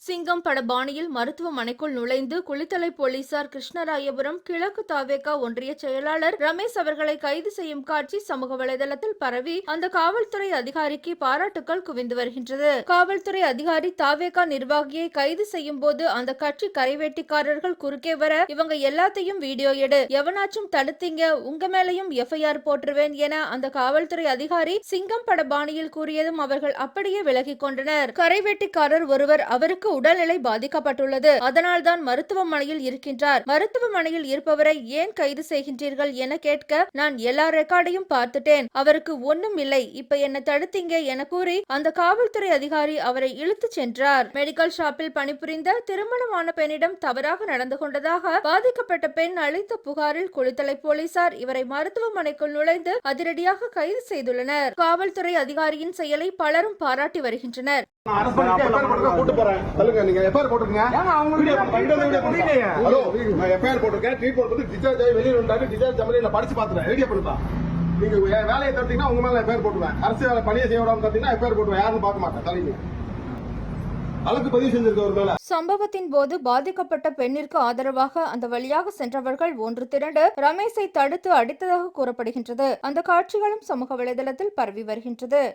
சிங்கம் பட பாணியில் மருத்துவமனைக்குள் நுழைந்து குளித்தலை போலீசார் கிருஷ்ணராயபுரம் கிழக்கு தாவேகா ஒன்றிய செயலாளர் ரமேஷ் அவர்களை கைது செய்யும் காட்சி சமூக வலைதளத்தில் பரவி அந்த காவல்துறை அதிகாரிக்கு பாராட்டுக்கள் குவிந்து வருகின்றது. காவல்துறை அதிகாரி தாவேகா நிர்வாகியை கைது செய்யும் போது அந்த கட்சி கரைவேட்டிக்காரர்கள் குறுக்கே வர இவங்க எல்லாத்தையும் வீடியோ எடு, எவனாச்சும் தடுத்தீங்க உங்க மேலையும் எஃப்ஐஆர் போட்டுருவேன் என அந்த காவல்துறை அதிகாரி சிங்கம் பட பாணியில் கூறியதும் அவர்கள் அப்படியே விலகிக் கொண்டனர். கரைவேட்டிக்காரர் ஒருவர் அவருக்கு உடல்நிலை பாதிக்கப்பட்டுள்ளது, அதனால்தான் மருத்துவமனையில் இருக்கின்றார், மருத்துவமனையில் இருப்பவரை ஏன் கைது செய்கின்றீர்கள் என கேட்க நான் எல்லா ரெக்கார்டையும் பார்த்துட்டேன், அவருக்கு ஒன்னும் இல்லை, இப்ப என்ன தடுத்தீங்க என கூறி அந்த காவல்துறை அதிகாரி அவரை இழுத்து சென்றார். மெடிக்கல் ஷாப்பில் பணிபுரிந்த திருமணமான பெண்ணிடம் தவறாக நடந்து கொண்டதாக பாதிக்கப்பட்ட பெண் அளித்த புகாரில் குளித்தலை போலீசார் இவரை மருத்துவமனைக்குள் நுழைந்து அதிரடியாக கைது செய்துள்ளனர். காவல்துறை அதிகாரியின் செயலை பலரும் பாராட்டி வருகின்றனர். வேலையை தட்டிங்கன்னா உங்க மேல எஃப்ஐஆர் போட்டுவேன். அரசு வேலை பணியை செய்ய விடாம தட்டிங்கன்னா எஃப்ஐஆர் போட்டுவேன். யாருன்னு பார்க்க மாட்டேன். தலைமை வழக்கு பதிவு செஞ்சிருக்க. சம்பவத்தின் போது பாதிக்கப்பட்ட பெண்ணிற்கு ஆதரவாக அந்த வழியாக சென்றவர்கள் ஒன்று திரண்டு ரமேஷை தடுத்து அடித்ததாக கூறப்படுகின்றது. அந்த காட்சிகளும் சமூக வலைதளத்தில் பரவி வருகின்றது.